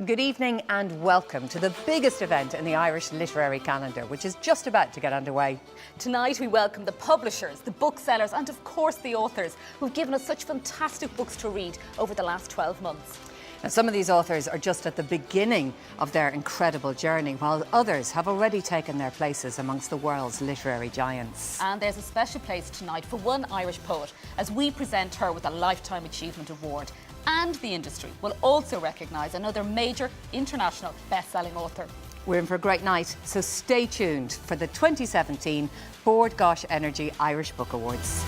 Good evening and welcome to the biggest event in the Irish literary calendar, which is just about to get underway. Tonight we welcome the publishers, the booksellers and of course the authors who've given us such fantastic books to read over the last 12 months. Now, some of these authors are just at the beginning of their incredible journey, while others have already taken their places amongst the world's literary giants. And there's a special place tonight for one Irish poet as we present her with a Lifetime Achievement Award. And the industry will also recognise another major international best-selling author. We're in for a great night, so stay tuned for the 2017 Bord Gáis Energy Irish Book Awards.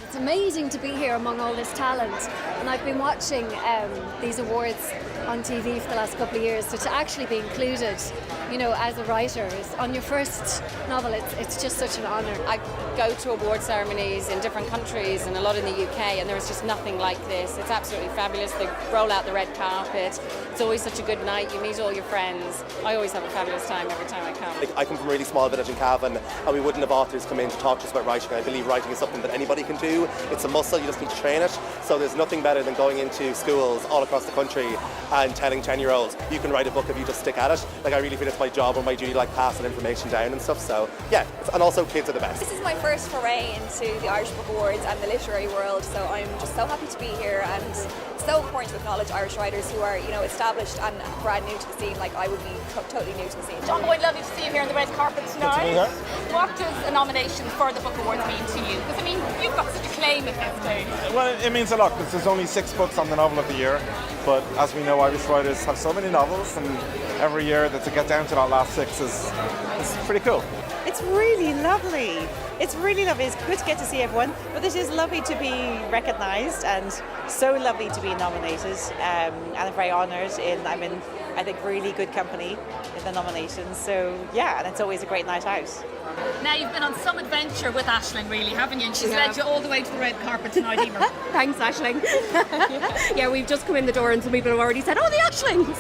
It's amazing to be here among all this talent, and I've been watching these awards on TV for the last couple of years, so to actually be included, you know, as a writer on your first novel, it's just such an honour. I go to award ceremonies in different countries and a lot in the UK, and there is just nothing like this. It's absolutely fabulous. They roll out the red carpet. It's always such a good night. You meet all your friends. I always have a fabulous time every time I come. I come from a really small village in Cavan, and we wouldn't have authors come in to talk to us about writing. I believe writing is something that anybody can do. It's a muscle, you just need to train it. So there's nothing better than going into schools all across the country and telling 10-year-olds, you can write a book if you just stick at it. Like, I really feel it's my job or my duty to pass that information down and stuff. So yeah, and also kids are the best. This is my first foray into the Irish Book Awards and the literary world, so I'm just so happy to be here, and it's so important to acknowledge Irish writers who are, you know, established and brand new to the scene. Like, I would be totally new to the scene. John Boyd, lovely to see you here on the red carpet tonight. What does a nomination for the Book Awards mean to you? Because I mean, you've got such a claim at this stage. Well, it means a lot because there's only 6 books on the Novel of the Year, but as we know, Irish writers have so many novels, and every year that to get down to that last 6 is pretty cool. It's really lovely. It's really lovely. It's good to get to see everyone, but it is lovely to be recognised and so lovely to be nominated. And I'm very honoured. I'm in, I think, really good company in the nominations. So yeah, and it's always a great night out. Now, you've been on some adventure with Aisling, really, haven't you? And she's led you all the way to the red carpet tonight, Emer. Thanks, Aisling. Yeah, we've just come in the door and some people have already said, oh, the Aislings!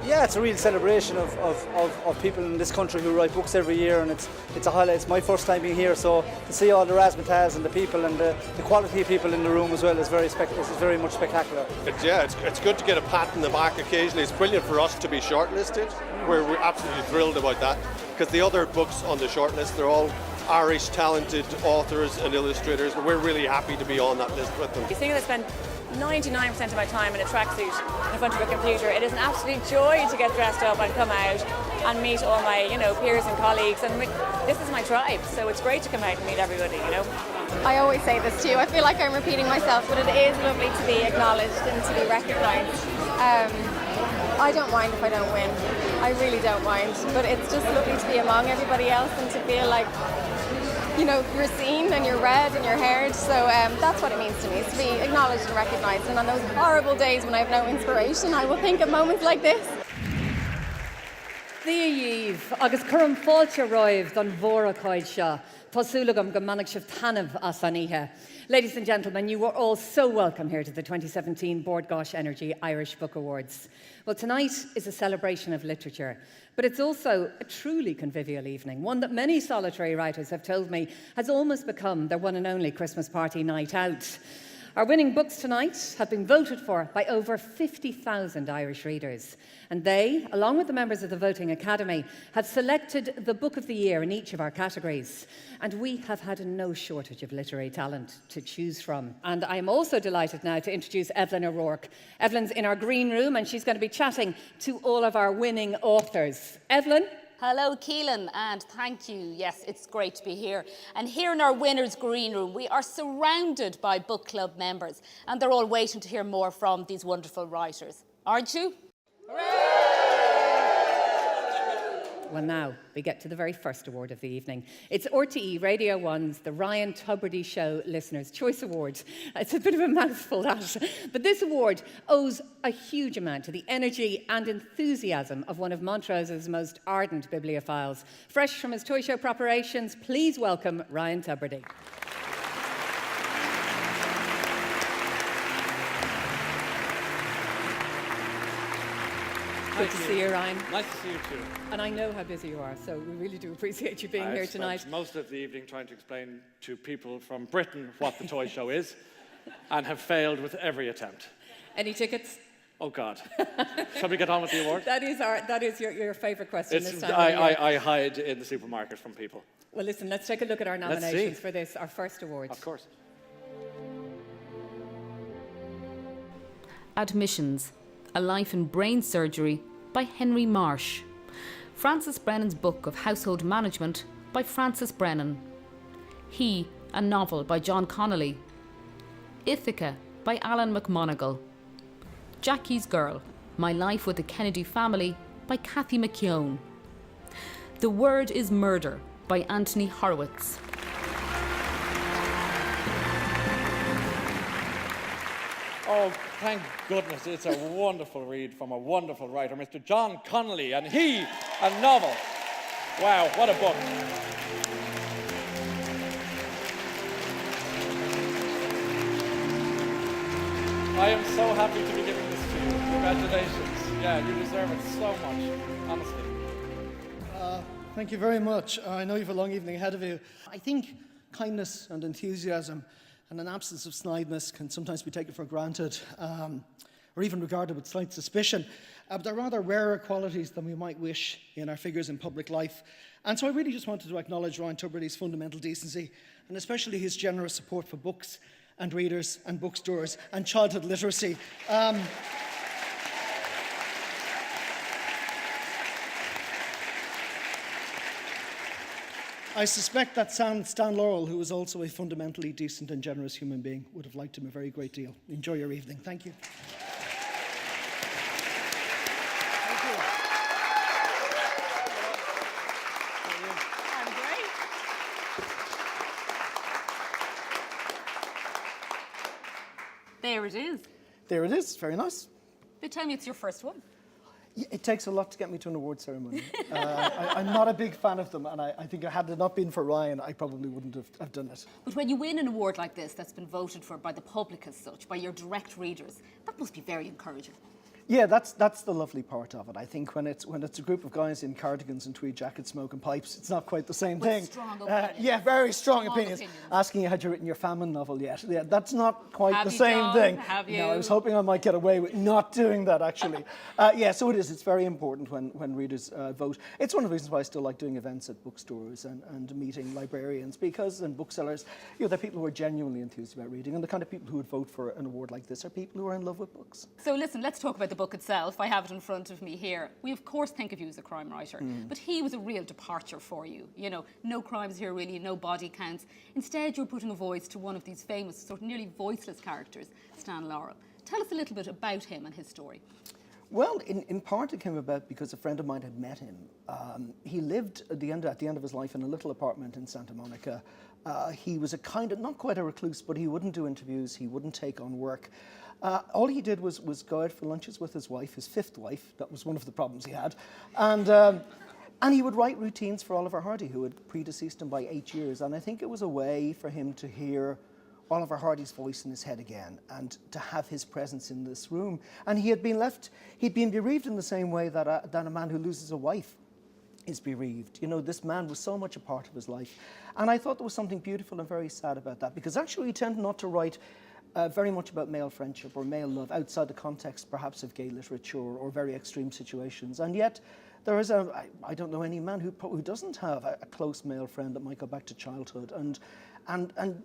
Yeah, it's a real celebration of people in this country who write books every year, and it's a highlight. It's my first time being here, so to see all the razzmatazz and the people and the quality of people in the room as well is very much spectacular. It's good to get a pat in the back occasionally. It's brilliant for us to be shortlisted. We're absolutely thrilled about that, because the other books on the shortlist, they're all Irish talented authors and illustrators, but we're really happy to be on that list with them. You think I spend 99% of my time in a tracksuit in front of a computer. It is an absolute joy to get dressed up and come out and meet all my, you know, peers and colleagues, and this is my tribe, so it's great to come out and meet everybody, you know. I always say this too. I feel like I'm repeating myself, but it is lovely to be acknowledged and to be recognised. I don't mind if I don't win. I really don't mind, but it's just lovely to be among everybody else and to feel like, you know, you're seen and you're read and you're heard. So that's what it means to me, is to be acknowledged and recognised. And on those horrible days when I have no inspiration, I will think of moments like this. Díomh agus churum fáilte roimh don mhór chuid seo, Tásúlagam go manaigh sibh tainmh as an oíche. Ladies and gentlemen, you are all so welcome here to the 2017 Bord Gáis Energy Irish Book Awards. Well, tonight is a celebration of literature, but it's also a truly convivial evening, one that many solitary writers have told me has almost become their one and only Christmas party night out. Our winning books tonight have been voted for by over 50,000 Irish readers, and they, along with the members of the Voting Academy, have selected the Book of the Year in each of our categories. And we have had no shortage of literary talent to choose from. And I'm also delighted now to introduce Evelyn O'Rourke. Evelyn's in our green room, and she's going to be chatting to all of our winning authors. Evelyn? Hello, Keelin, and thank you. Yes, it's great to be here. And here in our winners' green room, we are surrounded by book club members, and they're all waiting to hear more from these wonderful writers. Aren't you? Well, now we get to the very first award of the evening. It's RTE Radio 1's The Ryan Tubridy Show Listener's Choice Award. It's a bit of a mouthful, that. But this award owes a huge amount to the energy and enthusiasm of one of Montrose's most ardent bibliophiles. Fresh from his toy show preparations, please welcome Ryan Tubridy. Good to see you, Ryan. Nice to see you too. And I know how busy you are, so we really do appreciate you being here tonight. Most of the evening trying to explain to people from Britain what the toy show is. and have failed with every attempt. Any tickets? Oh, God. Shall we get on with the award? That is your favourite question this time. I hide in the supermarket from people. Well, listen, let's take a look at our nominations for this, our first award. Of course. Admissions, A Life in Brain Surgery by Henry Marsh. Francis Brennan's Book of Household Management by Francis Brennan. He, a Novel by John Connolly. Ithaca by Alan McMonigal. Jackie's Girl, My Life with the Kennedy Family by Cathy McKeown. The Word is Murder by Anthony Horowitz. Oh, thank goodness, it's a wonderful read from a wonderful writer, Mr. John Connolly, and He, a Novel. Wow, what a book. I am so happy to be giving this to you. Congratulations. Yeah, you deserve it so much, honestly. Thank you very much. I know you have a long evening ahead of you. I think kindness and enthusiasm and an absence of snideness can sometimes be taken for granted, or even regarded with slight suspicion. But they're rather rarer qualities than we might wish in our figures in public life. And so I really just wanted to acknowledge Ryan Tubridy's fundamental decency, and especially his generous support for books and readers and bookstores and childhood literacy. I suspect that Stan Laurel, who is also a fundamentally decent and generous human being, would have liked him a very great deal. Enjoy your evening. Thank you. There it is. There it is. Very nice. They tell me it's your first one. It takes a lot to get me to an award ceremony. I'm not a big fan of them, and I think had it not been for Ryan, I probably wouldn't have done it. But when you win an award like this that's been voted for by the public as such, by your direct readers, that must be very encouraging. Yeah, that's the lovely part of it. I think when it's a group of guys in cardigans and tweed jackets smoking pipes, it's not quite the same thing. Strong opinions. Yeah, very strong opinions. Asking you had you written your famine novel yet? Yeah, that's not quite the same thing. Have you? No, I was hoping I might get away with not doing that actually. Yeah, so it is. It's very important when readers vote. It's one of the reasons why I still like doing events at bookstores and meeting librarians and booksellers. They're people who are genuinely enthused about reading, and the kind of people who would vote for an award like this are people who are in love with books. So listen, let's talk about the book itself. I have it in front of me here. We of course think of you as a crime writer, but he was a real departure for you. No crimes here really, no body counts. Instead, you're putting a voice to one of these famous, sort of nearly voiceless characters, Stan Laurel. Tell us a little bit about him and his story. Well, in part it came about because a friend of mine had met him. He lived at the end of his life in a little apartment in Santa Monica. He was a kind of, not quite a recluse, but he wouldn't do interviews, he wouldn't take on work. All he did was go out for lunches with his wife, his fifth wife. That was one of the problems he had. And he would write routines for Oliver Hardy, who had predeceased him by 8 years. And I think it was a way for him to hear Oliver Hardy's voice in his head again and to have his presence in this room. And he'd been bereaved in the same way that a man who loses a wife is bereaved. This man was so much a part of his life. And I thought there was something beautiful and very sad about that, because actually he tended not to write very much about male friendship or male love outside the context perhaps of gay literature or very extreme situations. And yet there is I don't know any man who doesn't have a close male friend that might go back to childhood, and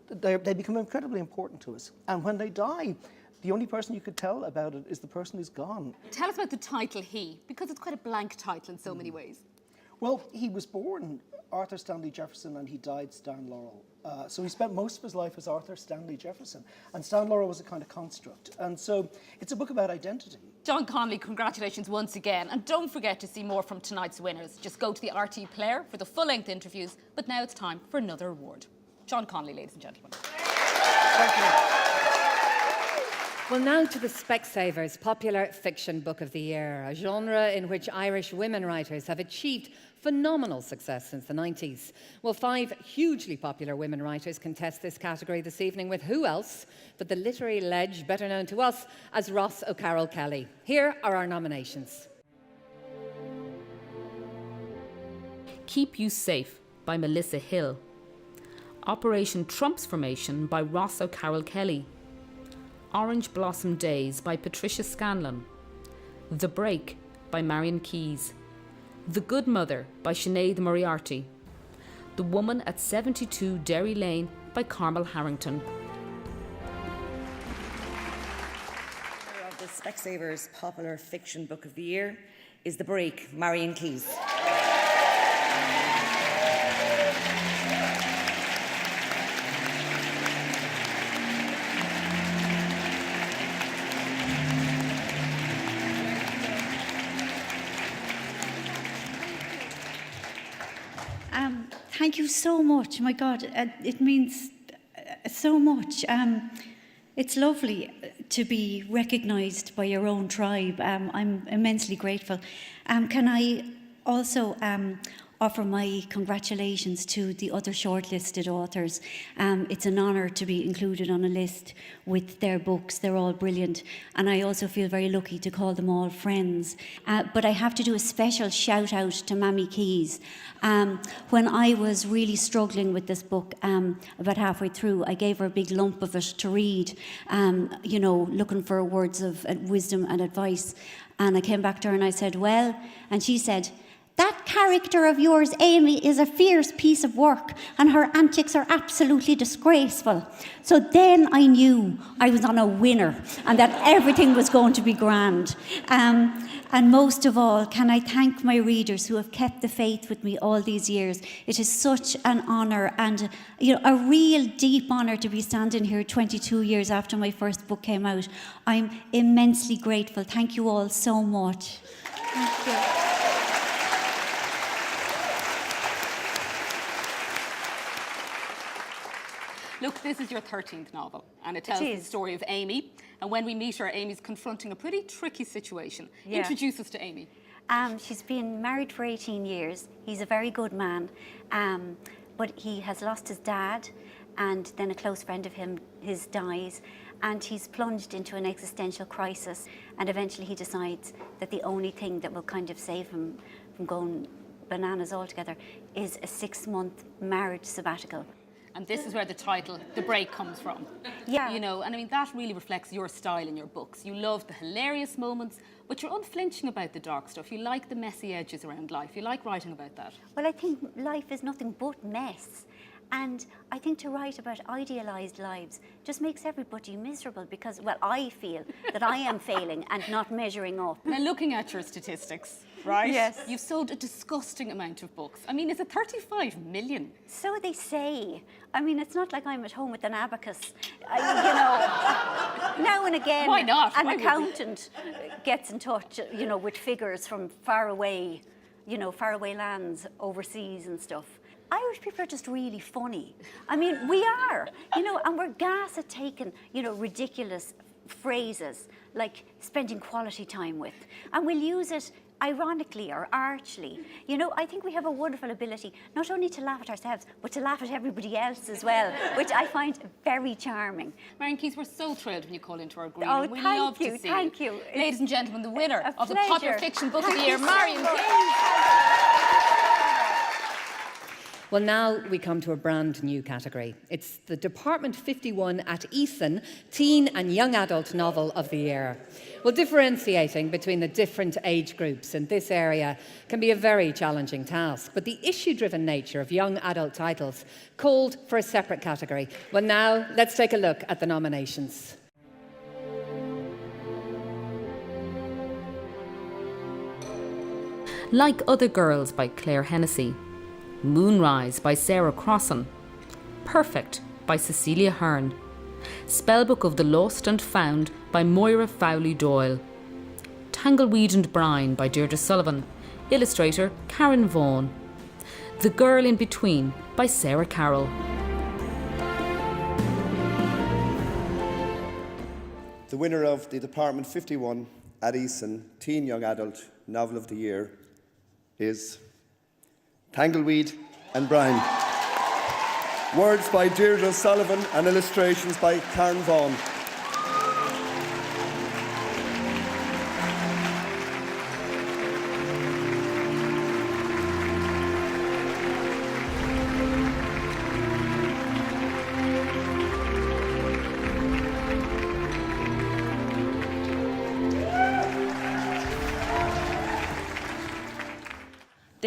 they become incredibly important to us. And when they die, the only person you could tell about it is the person who's gone. Tell us about the title He, because it's quite a blank title in so many ways. Well, he was born Arthur Stanley Jefferson and he died Stan Laurel. So he spent most of his life as Arthur Stanley Jefferson. And Stan Laurel was a kind of construct. And so it's a book about identity. John Connolly, congratulations once again. And don't forget to see more from tonight's winners. Just go to the RT Player for the full-length interviews. But now it's time for another award. John Connolly, ladies and gentlemen. Thank you. Well, now to the Specsavers Popular Fiction Book of the Year, a genre in which Irish women writers have achieved phenomenal success since the 90s. Well, 5 hugely popular women writers contest this category this evening with who else but the literary ledge better known to us as Ross O'Carroll Kelly. Here are our nominations. Keep You Safe by Melissa Hill. Operation Trump's Formation by Ross O'Carroll Kelly. Orange Blossom Days by Patricia Scanlon, The Break by Marion Keyes, The Good Mother by Sinead Moriarty, The Woman at 72 Derry Lane by Carmel Harrington. Of the Specsavers Popular Fiction Book of the Year is The Break, Marion Keyes. Thank you so much. My God, it means so much. It's lovely to be recognised by your own tribe. I'm immensely grateful. Can I also offer my congratulations to the other shortlisted authors? It's an honour to be included on a list with their books. They're all brilliant. And I also feel very lucky to call them all friends. But I have to do a special shout out to Mammy Keyes. When I was really struggling with this book, about halfway through, I gave her a big lump of it to read, looking for words of wisdom and advice. And I came back to her and I said, well, and she said, that character of yours, Amy, is a fierce piece of work and her antics are absolutely disgraceful. So then I knew I was on a winner and that everything was going to be grand. And most of all, can I thank my readers who have kept the faith with me all these years. It is such an honour and a real deep honour to be standing here 22 years after my first book came out. I'm immensely grateful. Thank you all so much. Thank you. Look, this is your 13th novel, and it tells the story of Amy. And when we meet her, Amy's confronting a pretty tricky situation. Yeah. Introduce us to Amy. She's been married for 18 years. He's a very good man, but he has lost his dad, and then a close friend of his dies, and he's plunged into an existential crisis. And eventually he decides that the only thing that will kind of save him from going bananas altogether is a 6-month marriage sabbatical. And this is where the title, The Break, comes from. Yeah. And I mean, that really reflects your style in your books. You love the hilarious moments, but you're unflinching about the dark stuff. You like the messy edges around life. You like writing about that. Well, I think life is nothing but mess. And I think to write about idealised lives just makes everybody miserable because, well, I feel that I am failing and not measuring up. Now, looking at your statistics, right? Yes. You've sold a disgusting amount of books. I mean, is it 35 million? So they say. I mean, it's not like I'm at home with an abacus. Now and again, why not? An accountant gets in touch, with figures from faraway lands overseas and stuff. Irish people are just really funny. I mean, we are, and we're gas at taking, ridiculous phrases like spending quality time with, and we'll use it ironically or archly. I think we have a wonderful ability not only to laugh at ourselves, but to laugh at everybody else as well, which I find very charming. Marion Keyes, we're so thrilled when you call into our green room. We love to see Thank you. Ladies and gentlemen, the winner of the pleasure. Popular Fiction Book of the Year, Marion Keyes. Well, now we come to a brand new category. It's the Department 51 at Eason Teen and Young Adult Novel of the Year. Well, differentiating between the different age groups in this area can be a very challenging task, but the issue-driven nature of young adult titles called for a separate category. Well, now let's take a look at the nominations. Like Other Girls by Claire Hennessy, Moonrise by Sarah Crossan, Perfect by Cecilia Hearn, Spellbook of the Lost and Found by Moira Fowley Doyle, Tangleweed and Brine by Deirdre Sullivan, illustrator Karen Vaughan, The Girl in Between by Sarah Carroll. The winner of the Department 51 at Eason Teen Young Adult Novel of the Year is Tangleweed and Brine. Words by Deirdre Sullivan and illustrations by Karen Vaughan.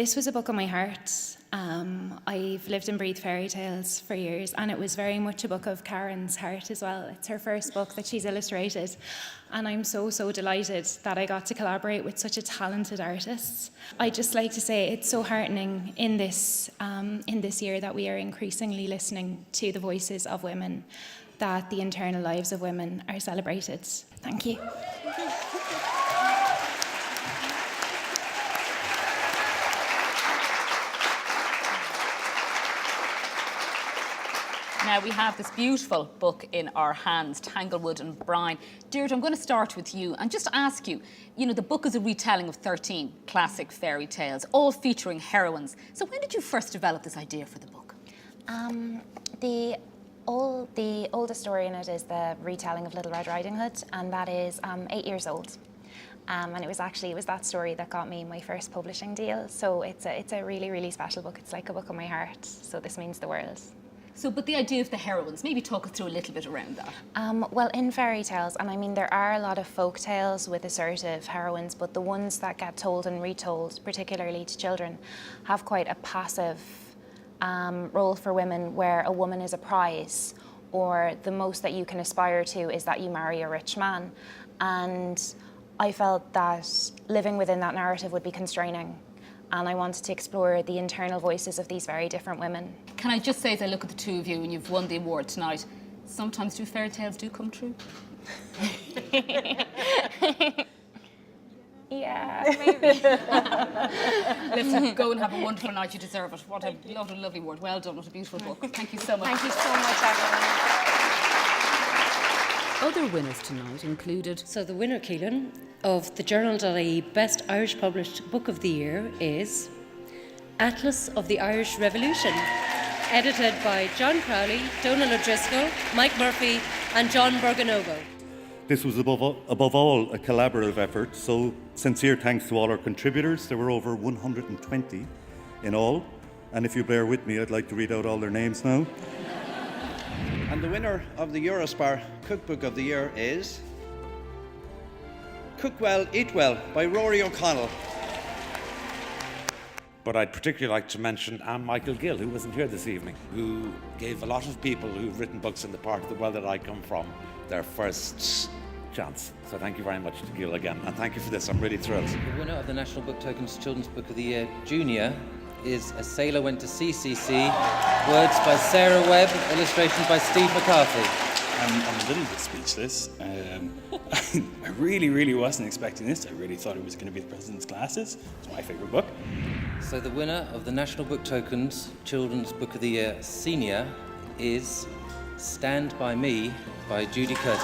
This was a book on my heart. I've lived and breathed fairy tales for years, and it was very much a book of Karen's heart as well. It's her first book that she's illustrated, and I'm so delighted that I got to collaborate with such a talented artist. I'd just like to say it's so heartening in this year that we are increasingly listening to the voices of women, that the internal lives of women are celebrated. Thank you. Now we have this beautiful book in our hands, Tanglewood and Brine. Deirdre, I'm going to start with you and just ask you, the book is a retelling of 13 classic fairy tales, all featuring heroines. So when did you first develop this idea for the book? The oldest story in it is the retelling of Little Red Riding Hood, and that is 8 years old. And it was that story that got me my first publishing deal. So it's a really, really special book. It's like a book on my heart. So this means the world. So, but the idea of the heroines, maybe talk us through a little bit around that. Well, in fairy tales, and I mean there are a lot of folk tales with assertive heroines, but the ones that get told and retold, particularly to children, have quite a passive role for women, where a woman is a prize, or the most that you can aspire to is that you marry a rich man. And I felt that living within that narrative would be constraining. And I wanted to explore the internal voices of these very different women. Can I just say, as I look at the two of you and you've won the award tonight, sometimes do fairy tales do come true? Yeah, maybe. Listen, go and have a wonderful night. You deserve it. What a lovely award. Well done. What a beautiful book. Thank you so much. Thank you so much, everyone. Other winners tonight included... So the winner, Keelin, of the Journal.ie Best Irish Published Book of the Year is Atlas of the Irish Revolution, edited by John Crowley, Donal O'Driscoll, Mike Murphy and John Borgonovo. This was above all a collaborative effort, so sincere thanks to all our contributors. There were over 120 in all, and if you bear with me, I'd like to read out all their names now. And the winner of the Eurospar Cookbook of the Year is Cook Well, Eat Well by Rory O'Connell. But I'd particularly like to mention Anne Michael Gill, who wasn't here this evening, who gave a lot of people who've written books in the part of the world that I come from their first chance. So thank you very much to Gill again, and thank you for this. I'm really thrilled. The winner of the National Book Tokens Children's Book of the Year Junior is A Sailor Went to CCC, words by Sarah Webb, illustrations by Steve McCarthy. I'm a little bit speechless. I really wasn't expecting this. I really thought it was going to be The President's Glasses. It's my favourite book. So the winner of the National Book Tokens Children's Book of the Year Senior is Stand By Me by Judy Curtin.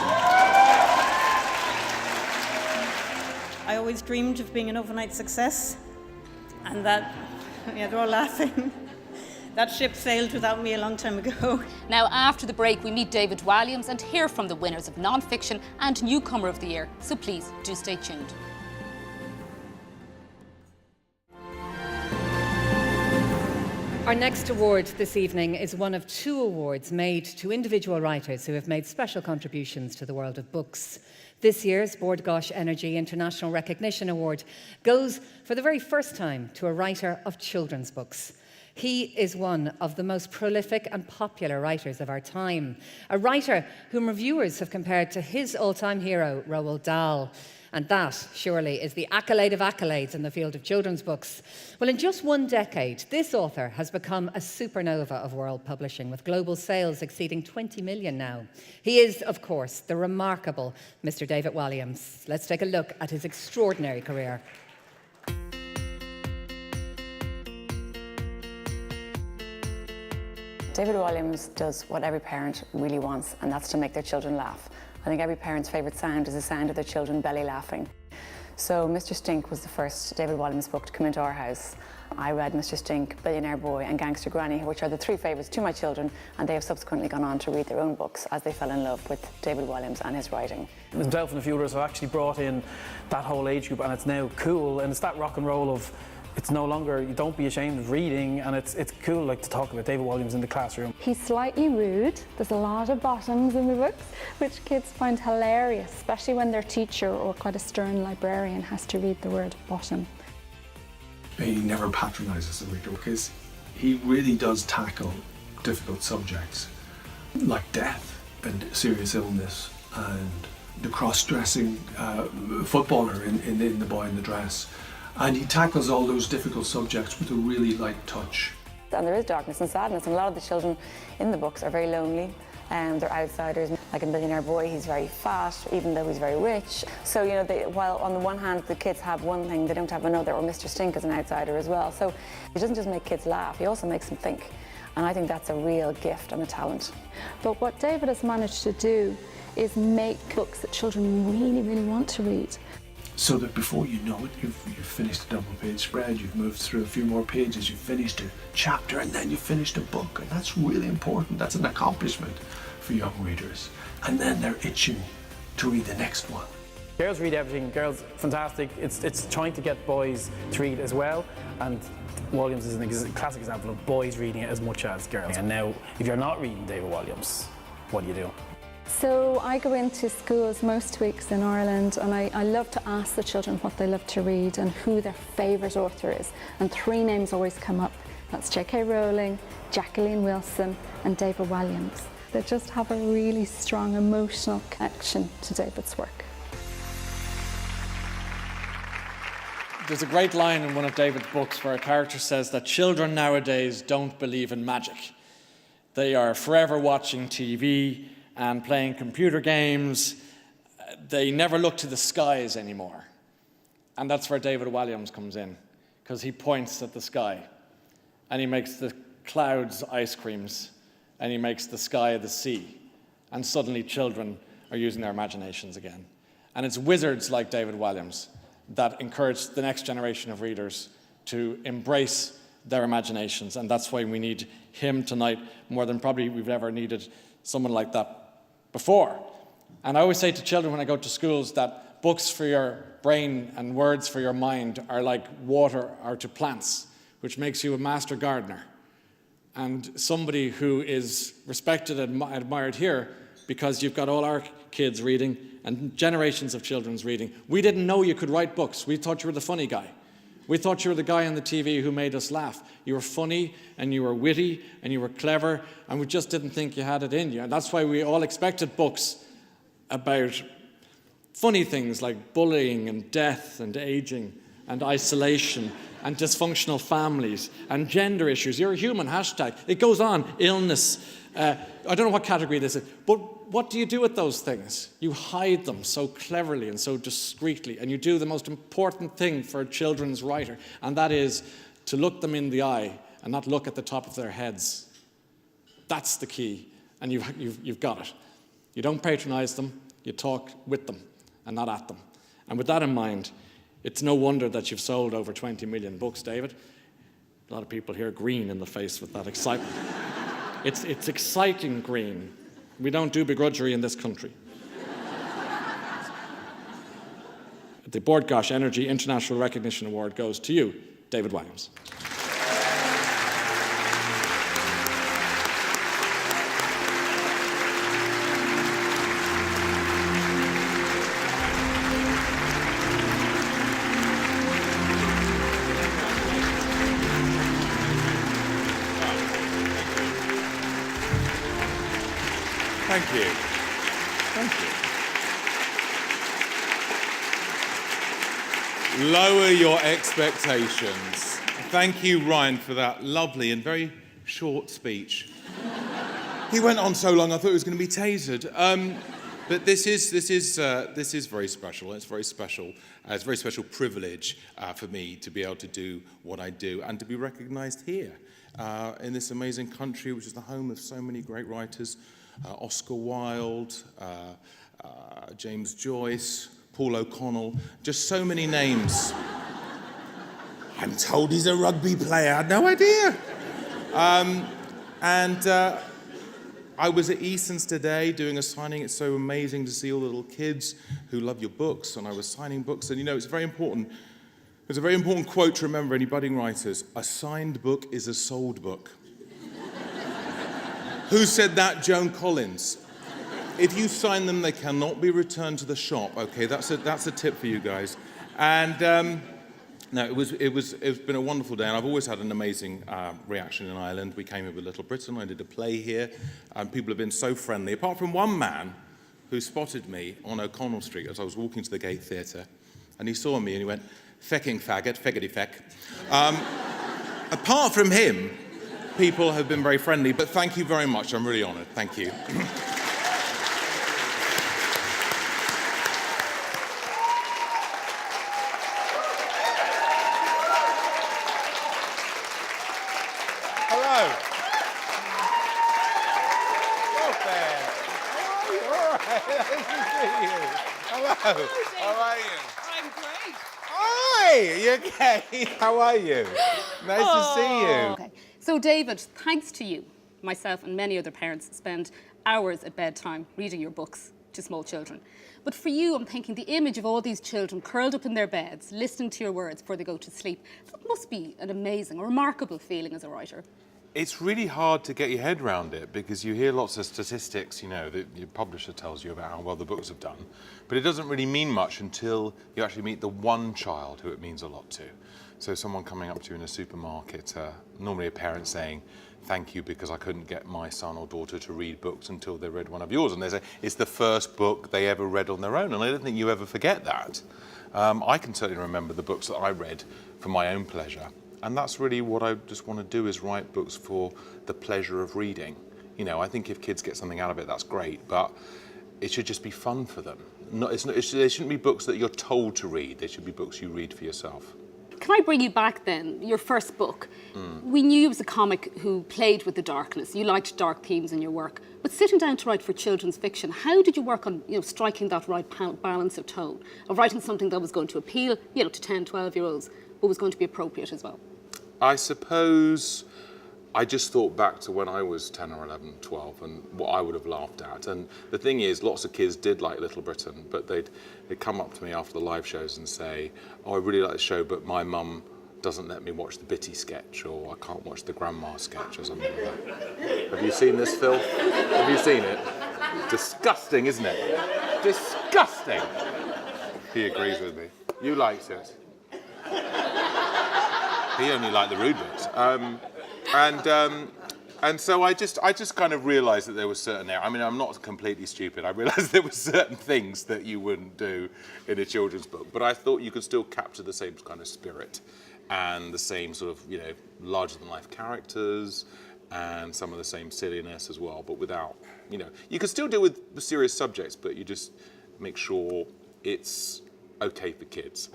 I always dreamed of being an overnight success, and that, yeah, they're all laughing. That ship sailed without me a long time ago. Now, after the break, we meet David Walliams and hear from the winners of Nonfiction and Newcomer of the Year. So please, do stay tuned. Our next award this evening is one of 2 awards made to individual writers who have made special contributions to the world of books. This year's Bord Gáis Energy International Recognition Award goes for the very first time to a writer of children's books. He is one of the most prolific and popular writers of our time, a writer whom reviewers have compared to his all-time hero, Roald Dahl. And that, surely, is the accolade of accolades in the field of children's books. Well, in just 1 decade, this author has become a supernova of world publishing, with global sales exceeding 20 million now. He is, of course, the remarkable Mr. David Walliams. Let's take a look at his extraordinary career. David Walliams does what every parent really wants, and that's to make their children laugh. I think every parent's favourite sound is the sound of their children belly laughing. So Mr. Stink was the first David Walliams book to come into our house. I read Mr. Stink, Billionaire Boy and Gangster Granny, which are the 3 favourites to my children, and they have subsequently gone on to read their own books as they fell in love with David Walliams and his writing. Myself and a few others have actually brought in that whole age group, and it's now cool, and it's that rock and roll of it's no longer, you don't be ashamed of reading, and it's cool like to talk about David Walliams in the classroom. He's slightly rude. There's a lot of bottoms in the books, which kids find hilarious, especially when their teacher or quite a stern librarian has to read the word bottom. he never patronises the reader, because he really does tackle difficult subjects like death and serious illness and the cross-dressing footballer in The Boy in the Dress. And he tackles all those difficult subjects with a really light touch. And there is darkness and sadness, and a lot of the children in the books are very lonely. They're outsiders. Like a millionaire boy, he's very fat, even though he's very rich. So, you know, while on the one hand the kids have one thing, they don't have another, or Mr. Stink is an outsider as well. So he doesn't just make kids laugh, he also makes them think. And I think that's a real gift and a talent. But what David has managed to do is make books that children really, really want to read. So that before you know it, you've finished a double-page spread, you've moved through a few more pages, you've finished a chapter, and then you've finished a book. And that's really important. That's an accomplishment for young readers. And then they're itching to read the next one. Girls read everything. Girls, fantastic. It's trying to get boys to read as well. And Williams is a classic example of boys reading it as much as girls. And now, if you're not reading David Williams, what do you do? So I go into schools most weeks in Ireland, and I love to ask the children what they love to read and who their favourite author is. And 3 names always come up. That's J.K. Rowling, Jacqueline Wilson and David Williams. They just have a really strong emotional connection to David's work. There's a great line in one of David's books where a character says that children nowadays don't believe in magic. They are forever watching TV and playing computer games. They never look to the skies anymore. And that's where David Williams comes in, because he points at the sky and he makes the clouds ice creams and he makes the sky the sea. And suddenly children are using their imaginations again. And it's wizards like David Williams that encourage the next generation of readers to embrace their imaginations. And that's why we need him tonight more than probably we've ever needed someone like that before. And I always say to children when I go to schools that books for your brain and words for your mind are like water are to plants, which makes you a master gardener. And somebody who is respected and admired here because you've got all our kids reading and generations of children's reading. We didn't know you could write books. We thought you were the funny guy. We thought you were the guy on the TV who made us laugh. You were funny and you were witty and you were clever, and we just didn't think you had it in you. And that's why we all expected books about funny things like bullying and death and aging and isolation and dysfunctional families and gender issues. You're a human, hashtag. It goes on. Illness. I don't know what category this is, but what do you do with those things? You hide them so cleverly and so discreetly, and you do the most important thing for a children's writer, and that is to look them in the eye and not look at the top of their heads. That's the key, and you've got it. You don't patronize them, you talk with them and not at them. And with that in mind, it's no wonder that you've sold over 20 million books, David. A lot of people here green in the face with that excitement. It's exciting green. We don't do begrudgery in this country. The Bord Gáis Energy International Recognition Award goes to you, David Williams. Thank you. Thank you. Lower your expectations. Thank you, Ryan, for that lovely and very short speech. He went on so long, I thought he was going to be tasered. But this is very special. It's very special. It's a very special privilege for me to be able to do what I do and to be recognised here in this amazing country, which is the home of so many great writers. Oscar Wilde, James Joyce, Paul O'Connell, just so many names. I'm told he's a rugby player, I had no idea. I was at Eason's today doing a signing. It's so amazing to see all the little kids who love your books, and I was signing books, and you know, it's very important. There's a very important quote to remember, any budding writers: a signed book is a sold book. Who said that? Joan Collins. If you sign them, they cannot be returned to the shop. Okay, that's a tip for you guys. And No, it's been a wonderful day, and I've always had an amazing reaction in Ireland. We came here with Little Britain. I did a play here, and people have been so friendly. Apart from one man who spotted me on O'Connell Street as I was walking to the Gate Theatre, and he saw me and he went, "Fecking faggot, feggity feck." Apart from him, people have been very friendly. But thank you very much. I'm really honoured. Thank you. Hello. How are you? I'm great. Hi. You okay? How are you? Nice to see you. Okay. So, David, thanks to you, myself and many other parents spend hours at bedtime reading your books to small children. But for you, I'm thinking the image of all these children curled up in their beds, listening to your words before they go to sleep, that must be an amazing, remarkable feeling as a writer. It's really hard to get your head around it because you hear lots of statistics, you know, that your publisher tells you about how well the books have done, but it doesn't really mean much until you actually meet the one child who it means a lot to. So someone coming up to you in a supermarket, normally a parent saying, "Thank you because I couldn't get my son or daughter to read books until they read one of yours." And they say, it's the first book they ever read on their own, and I don't think you ever forget that. I can certainly remember the books that I read for my own pleasure. And that's really what I just want to do, is write books for the pleasure of reading. You know, I think if kids get something out of it, that's great, but it should just be fun for them. They shouldn't be books that you're told to read. They should be books you read for yourself. Can I bring you back then, your first book? We knew you was a comic who played with the darkness. You liked dark themes in your work. But sitting down to write for children's fiction, how did you work on, striking that right balance of tone, of writing something that was going to appeal, to 10, 12-year-olds, but was going to be appropriate as well? I suppose I just thought back to when I was 10 or 11, 12 and what I would have laughed at. And the thing is, lots of kids did like Little Britain, but they'd come up to me after the live shows and say, "Oh, I really like the show, but my mum doesn't let me watch the Bitty sketch, or I can't watch the Grandma sketch," or something like that. Have you seen this, Phil? Have you seen it? Disgusting, isn't it? Disgusting. He agrees with me. You liked it. He only liked the rude bits. And so I just kind of realised that there were certain areas. I mean, I'm not completely stupid. I realised there were certain things that you wouldn't do in a children's book, but I thought you could still capture the same kind of spirit and the same sort of, larger-than-life characters and some of the same silliness as well, but without, you could still deal with the serious subjects, but you just make sure it's okay for kids.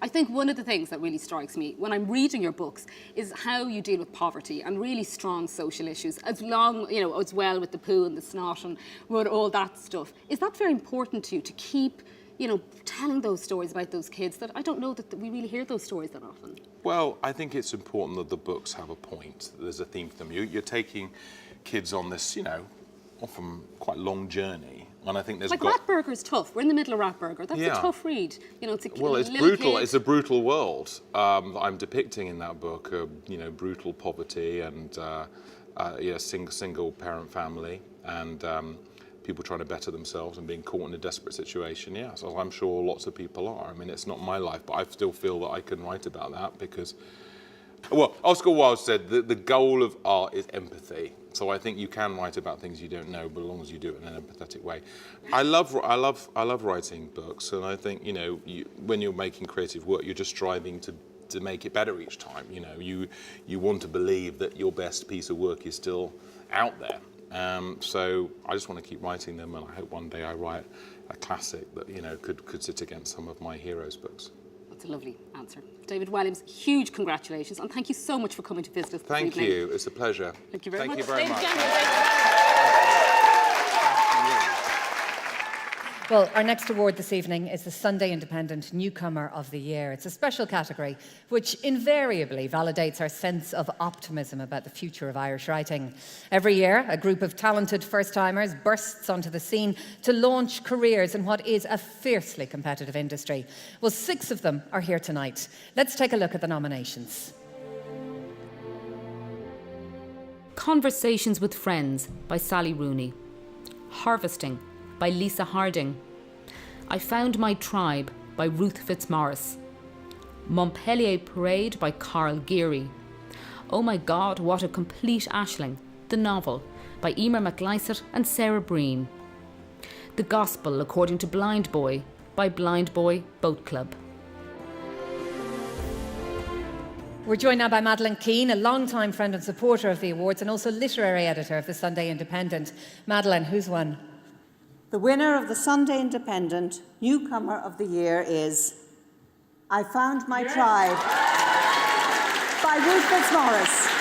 I think one of the things that really strikes me when I'm reading your books is how you deal with poverty and really strong social issues, as well with the poo and the snot and all that stuff. Is that very important to you, to keep, telling those stories about those kids that I don't know that we really hear those stories that often? Well, I think it's important that the books have a point. There's a theme to them. You're taking kids on this, often quite long journey. And I think there's Ratburger's tough. We're in the middle of Ratburger. That's a tough read. It's brutal. Kid. It's a brutal world that I'm depicting in that book. Brutal poverty and single parent family and people trying to better themselves and being caught in a desperate situation. Yeah, so I'm sure lots of people are. I mean, it's not my life, but I still feel that I can write about that because. Well, Oscar Wilde said that the goal of art is empathy. So I think you can write about things you don't know, but as long as you do it in an empathetic way. I love writing books, and I think when you're making creative work, you're just striving to make it better each time. You want to believe that your best piece of work is still out there. So I just want to keep writing them, and I hope one day I write a classic that could sit against some of my heroes' books. That's a lovely answer. David Williams, huge congratulations, and thank you so much for coming to visit us this evening. Thank you. It's a pleasure. Thank you very much. Thank you very much. Well, our next award this evening is the Sunday Independent Newcomer of the Year. It's a special category which invariably validates our sense of optimism about the future of Irish writing. Every year, a group of talented first-timers bursts onto the scene to launch careers in what is a fiercely competitive industry. Well, 6 of them are here tonight. Let's take a look at the nominations. Conversations with Friends by Sally Rooney. Harvesting by Lisa Harding. I Found My Tribe by Ruth Fitzmaurice. Montpellier Parade by Carl Geary. Oh My God, What a Complete Aisling, the novel, by Emer MacLysett and Sarah Breen. The Gospel According to Blind Boy, by Blind Boy Boat Club. We're joined now by Madeleine Keane, a long-time friend and supporter of the awards and also literary editor of the Sunday Independent. Madeleine, who's won? The winner of the Sunday Independent Newcomer of the Year is I Found My Tribe by Ruth Fitzmaurice.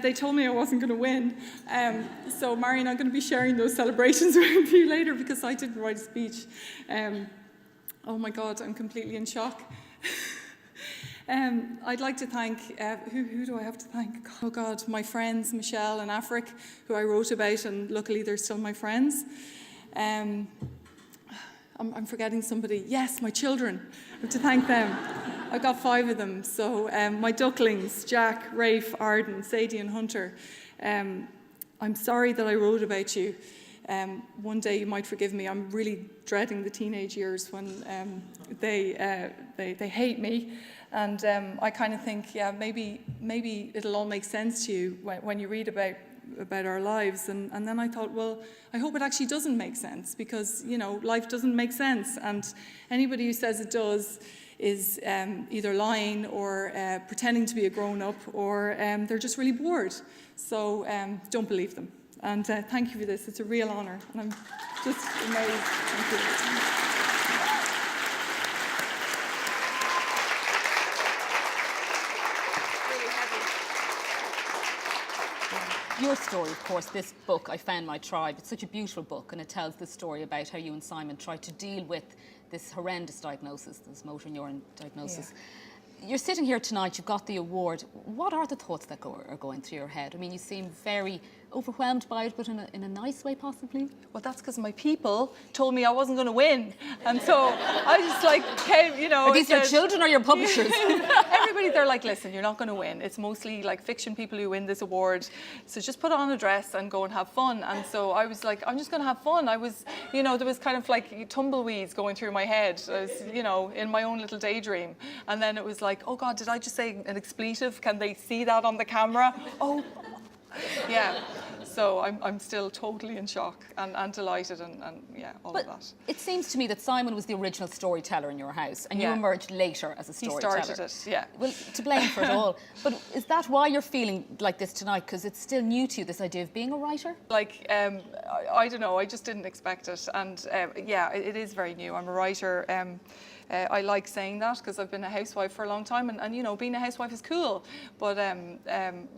They told me I wasn't going to win. So, Marion, I'm going to be sharing those celebrations with you later because I didn't write a speech. Oh my God, I'm completely in shock. I'd like to thank, who do I have to thank? Oh God, my friends, Michelle and Afric, who I wrote about, and luckily they're still my friends. I'm forgetting somebody. Yes, my children. I have to thank them. I've got 5 of them. So my ducklings, Jack, Rafe, Arden, Sadie and Hunter. I'm sorry that I wrote about you. One day you might forgive me. I'm really dreading the teenage years when they hate me. And I kind of think, yeah, maybe it'll all make sense to you when you read about our lives. And then I thought, well, I hope it actually doesn't make sense because, you know, life doesn't make sense. And anybody who says it does is either lying or pretending to be a grown-up or they're just really bored. So don't believe them. And thank you for this. It's a real honour. And I'm just amazed. Thank you. Your story, of course, this book, I Found My Tribe, it's such a beautiful book and it tells the story about how you and Simon tried to deal with this horrendous diagnosis, this motor neuron diagnosis. Yeah. You're sitting here tonight, you've got the award. What are the thoughts that are going through your head? I mean, you seem very overwhelmed by it, but in a nice way, possibly? Well, that's because my people told me I wasn't going to win. And so I just like came, you know. Are these your children or your publishers? Everybody, they're like, listen, you're not going to win. It's mostly like fiction people who win this award. So just put on a dress and go and have fun. And so I was like, I'm just going to have fun. I was, you know, there was kind of like tumbleweeds going through my head. I was, you know, in my own little daydream. And then it was like, oh God, did I just say an expletive? Can they see that on the camera? Oh, yeah. So I'm still totally in shock and delighted and yeah, all of that. It seems to me that Simon was the original storyteller in your house and you emerged later as a storyteller. He started it, yeah. Well, to blame for it all. But is that why you're feeling like this tonight? Because it's still new to you, this idea of being a writer? Like, I don't know, I just didn't expect it. And yeah, it is very new. I'm a writer. I like saying that because I've been a housewife for a long time and you know, being a housewife is cool, but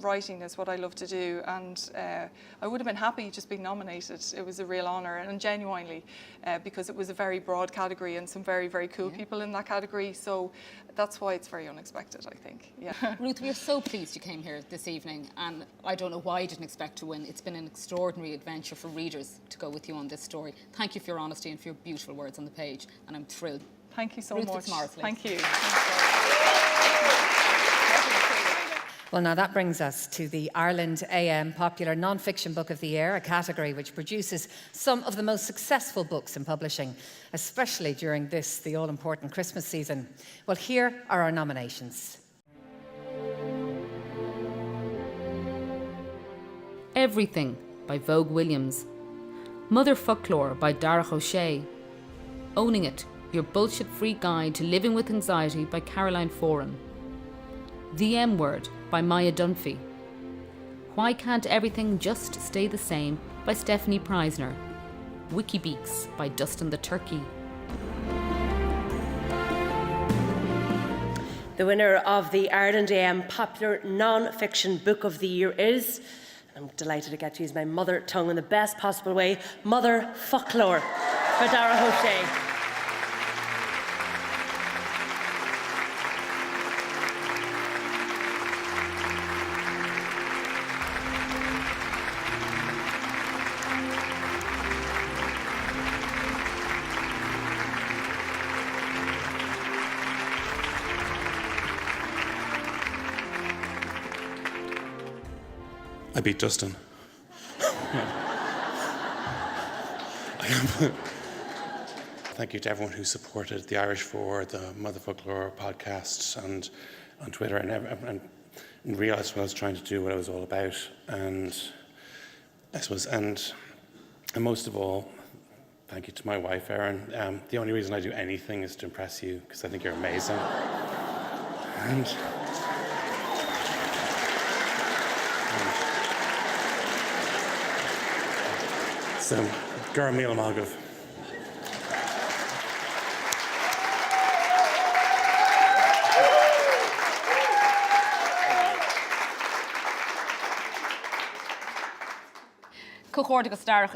writing is what I love to do, and I would have been happy just being nominated. It was a real honour, and genuinely, because it was a very broad category and some very, very cool people in that category, so that's why it's very unexpected, I think. Yeah. Ruth, we are so pleased you came here this evening, and I don't know why you didn't expect to win. It's been an extraordinary adventure for readers to go with you on this story. Thank you for your honesty and for your beautiful words on the page, and I'm thrilled. Thank you so Ruth much. Thank you. Well, now that brings us to the Ireland AM Popular Nonfiction Book of the Year, a category which produces some of the most successful books in publishing, especially during this, the all-important Christmas season. Well, here are our nominations. Everything by Vogue Williams. Mother Folklore by Dara O'Shea. Owning It, Your Bullshit-Free Guide to Living with Anxiety by Caroline Foran. The M Word by Maya Dunphy. Why Can't Everything Just Stay the Same by Stephanie Preisner. Wikibeaks by Dustin the Turkey. The winner of the Ireland AM Popular Non-Fiction Book of the Year is, I'm delighted to get to use my mother tongue in the best possible way, Mother Folklore by Dara O'Shea. I beat Dustin. Thank you to everyone who supported the Irish for the Mother Folklore podcast and on Twitter and realised what I was trying to do, what I was all about, and I suppose, and most of all, thank you to my wife, Erin. The only reason I do anything is to impress you, because I think you're amazing. And so, Gur Míle Mágaibh.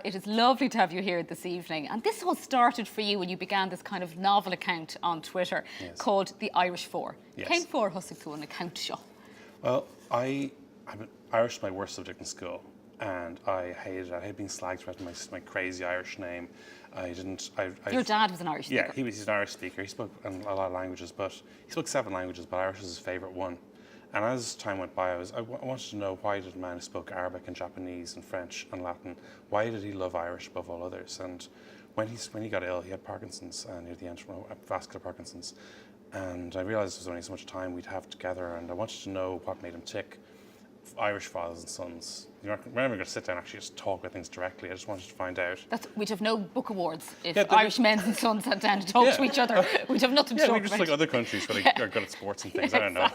It is lovely to have you here this evening. And this all started for you when you began this kind of novel account on Twitter called The Irish Four. Yes. Came for husig tú an account seo? Well, I'm Irish my worst subject in school, and I hated it. I hated being slagged for my crazy Irish name. Your dad was an Irish speaker. Yeah, he's an Irish speaker. He spoke a lot of languages, but he spoke 7 languages, but Irish was his favourite one. And as time went by, I wanted to know, why did a man who spoke Arabic and Japanese and French and Latin, why did he love Irish above all others? And when he got ill, he had Parkinson's, near the end, vascular Parkinson's. And I realised there was only so much time we'd have together, and I wanted to know what made him tick. Irish fathers and sons. We're never going to sit down and actually just talk about things directly. I just wanted to find out. We'd have no book awards if Irish men and sons sat down to talk to each other. We'd have nothing to talk about. Yeah, just like other countries where are good at sports and things. I don't know.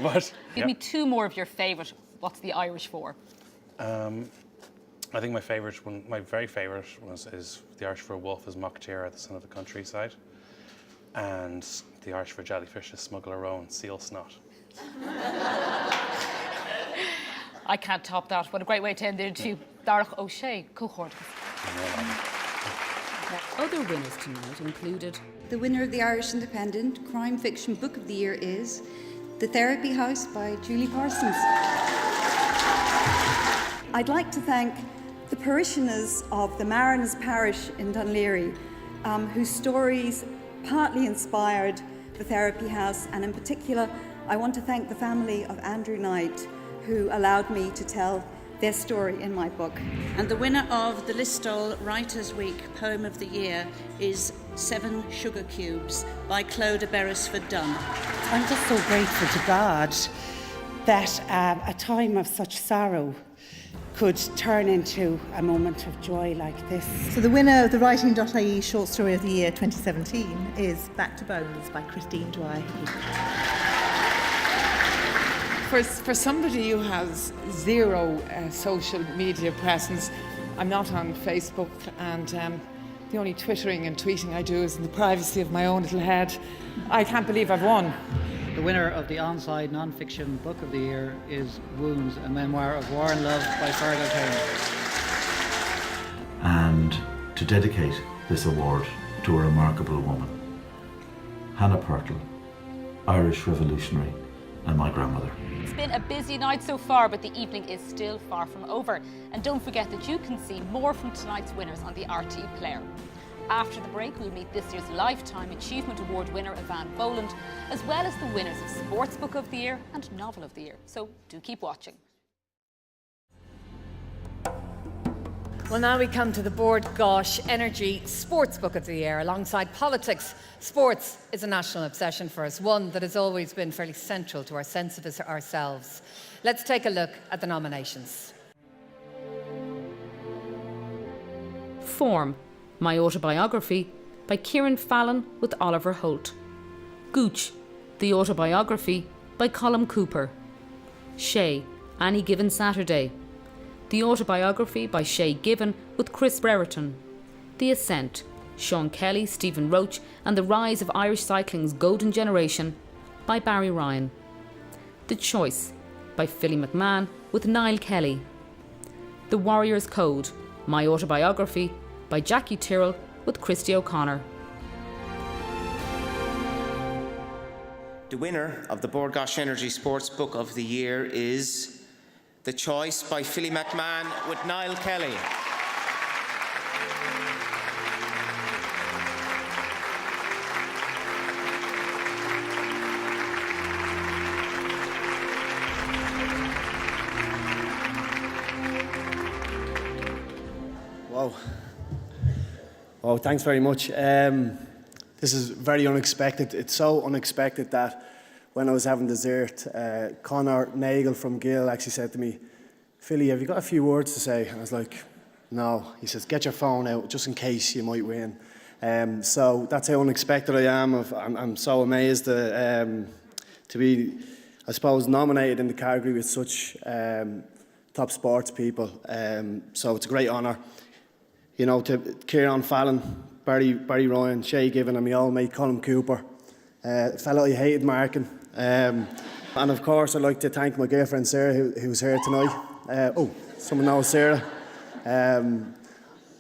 But, give me 2 more of your favourite. What's the Irish for? I think my favourite one, my very favourite is the Irish for a wolf is Mock Tira, the son of the countryside. And the Irish for jellyfish is Smuggler Rowan, seal snot. I can't top that. What a great way to end the interview. Darach O'Shea, cohort. Other winners tonight included... The winner of the Irish Independent Crime Fiction Book of the Year is The Therapy House by Julie Parsons. I'd like to thank the parishioners of the Mariners Parish in Dunleary, whose stories partly inspired the Therapy House, and in particular, I want to thank the family of Andrew Knight, who allowed me to tell their story in my book. And the winner of the Listowel Writers' Week Poem of the Year is 7 Sugar Cubes by Clodagh Beresford Dunn. I'm just so grateful to God that a time of such sorrow could turn into a moment of joy like this. So the winner of the Writing.ie Short Story of the Year 2017 is Back to Bones by Christine Dwyer. For somebody who has zero social media presence, I'm not on Facebook, and the only twittering and tweeting I do is in the privacy of my own little head. I can't believe I've won. The winner of the Onside Nonfiction Book of the Year is Wounds, a memoir of war and love by Fergal Kane. And to dedicate this award to a remarkable woman, Hannah Purtle, Irish revolutionary, and my grandmother. It's been a busy night so far, but the evening is still far from over. And don't forget that you can see more from tonight's winners on the RTE Player. After the break, we'll meet this year's Lifetime Achievement Award winner, Evan Boland, as well as the winners of Sports Book of the Year and Novel of the Year. So do keep watching. Well, now we come to the Board Gosh Energy Sports Book of the Year. Alongside politics, sports is a national obsession for us, one that has always been fairly central to our sense of ourselves. Let's take a look at the nominations. Form, my autobiography, by Kieran Fallon with Oliver Holt. Gooch, the autobiography, by Colm Cooper. Shay, Any Given Saturday, the autobiography by Shay Given with Chris Brereton. The Ascent, Sean Kelly, Stephen Roach and the Rise of Irish Cycling's Golden Generation by Barry Ryan. The Choice, by Philly McMahon with Niall Kelly. The Warrior's Code, my autobiography, by Jackie Tyrrell with Christy O'Connor. The winner of the Bord Gáis Energy Sports Book of the Year is The Choice by Philly McMahon with Niall Kelly. Wow. Oh, thanks very much. This is very unexpected. It's so unexpected that when I was having dessert, Conor Nagel from Gill actually said to me, "Philly, have you got a few words to say?" And I was like, "No." He says, "Get your phone out just in case you might win." So that's how unexpected I am. I'm so amazed to be, I suppose, nominated in the category with such top sports people. So it's a great honour. You know, to Kieran Fallon, Barry Ryan, Shay Given, and my old mate Colin Cooper, a fellow I hated marking. And of course, I'd like to thank my girlfriend Sarah, who's here tonight. Someone knows Sarah.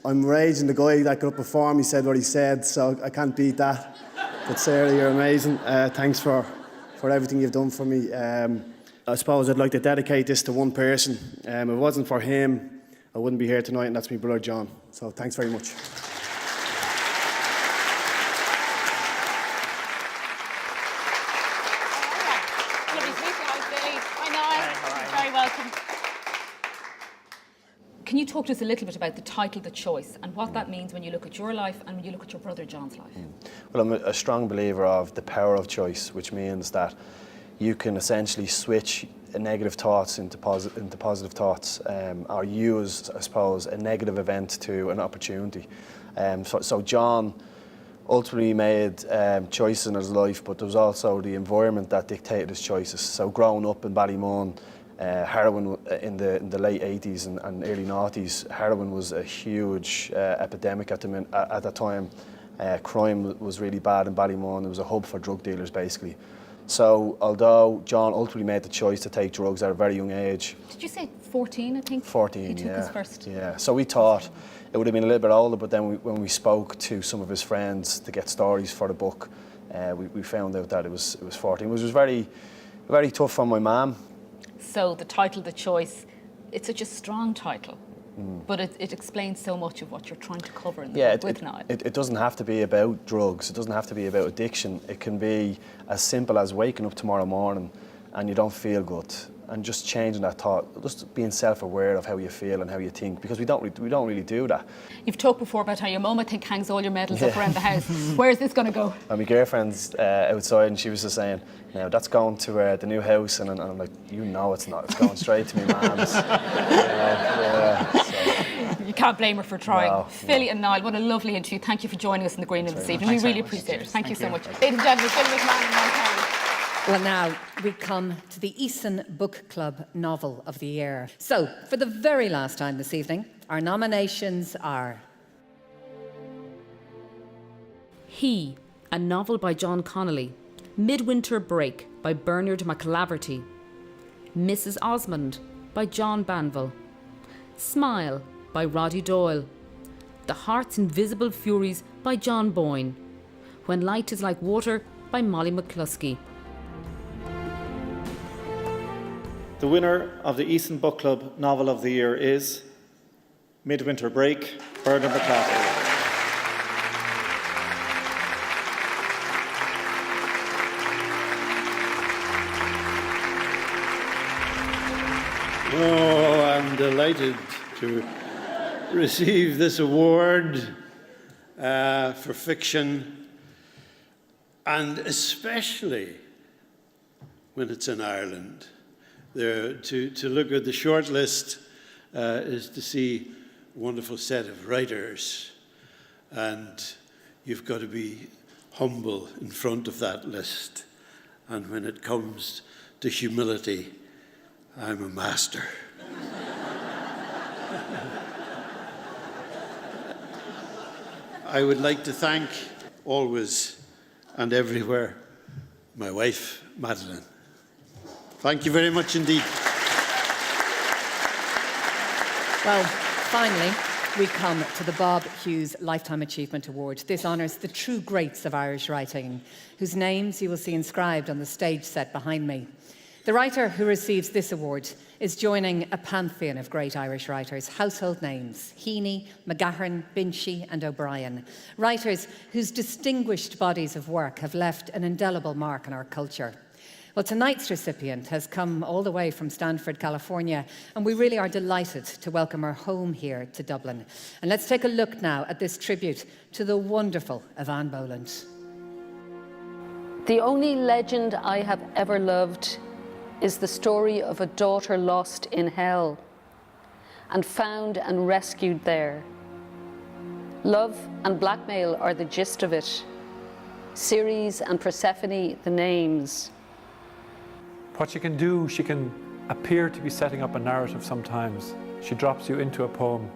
I'm raging the guy that got up before me said what he said, so I can't beat that. But Sarah, you're amazing. Thanks for everything you've done for me. I suppose I'd like to dedicate this to one person. If it wasn't for him, I wouldn't be here tonight, and that's my brother John. So thanks very much. Very welcome. Can you talk to us a little bit about the title, The Choice, and what that means when you look at your life and when you look at your brother John's life? Well, I'm a strong believer of the power of choice, which means that you can essentially switch negative thoughts into positive thoughts, or use, I suppose, a negative event to an opportunity. So John ultimately made choices in his life, but there was also the environment that dictated his choices. So growing up in Ballymun, heroin in the late 80s and early 90s, heroin was a huge epidemic at the time. Crime was really bad in Ballymun. It was a hub for drug dealers, basically. So although John ultimately made the choice to take drugs at a very young age. Did you say 14, I think? 14, he took his first. Yeah, so we thought it would have been a little bit older, but then when we spoke to some of his friends to get stories for the book, we found out that it was 14, which was very, very tough on my mum. So the title, The Choice, it's such a strong title. But it explains so much of what you're trying to cover in the book with Niall. It doesn't have to be about drugs. It doesn't have to be about addiction. It can be as simple as waking up tomorrow morning and you don't feel good, and just changing that thought, just being self-aware of how you feel and how you think, because we don't really do that. You've talked before about how your mum, I think, hangs all your medals up around the house. Where is this going to go? And my girlfriend's outside, and she was just saying, "Now that's going to the new house," and I'm like, "You know it's not. It's going straight to my mum's." You can't blame her for trying. No, Philly and Niall, what a lovely interview. Thank you for joining us in the green room this evening. We really appreciate it. Thank you so much. Ladies and gentlemen, Philly McMahon and Niall Kelly. Well, now we come to the Eason Book Club Novel of the Year. So, for the very last time this evening, our nominations are... He, a novel by John Connolly. Midwinter Break by Bernard McLaverty. Mrs. Osmond by John Banville. Smile by Roddy Doyle. The Heart's Invisible Furies by John Boyne. When Light is Like Water by Molly McCluskey. The winner of the Eason Book Club Novel of the Year is Midwinter Break, Bernard McLaughlin. Oh, I'm delighted to receive this award for fiction, and especially when it's in Ireland. To look at the short list is to see a wonderful set of writers, and you've got to be humble in front of that list. And when it comes to humility, I'm a master. I would like to thank always and everywhere my wife, Madeleine. Thank you very much indeed. Well, finally, we come to the Bob Hughes Lifetime Achievement Award. This honours the true greats of Irish writing, whose names you will see inscribed on the stage set behind me. The writer who receives this award is joining a pantheon of great Irish writers, household names: Heaney, McGahern, Binchy and O'Brien. Writers whose distinguished bodies of work have left an indelible mark on our culture. Well, tonight's recipient has come all the way from Stanford, California, and we really are delighted to welcome her home here to Dublin. And let's take a look now at this tribute to the wonderful Evan Boland. The only legend I have ever loved is the story of a daughter lost in hell and found and rescued there. Love and blackmail are the gist of it. Ceres and Persephone, the names. What she can do, she can appear to be setting up a narrative sometimes. She drops you into a poem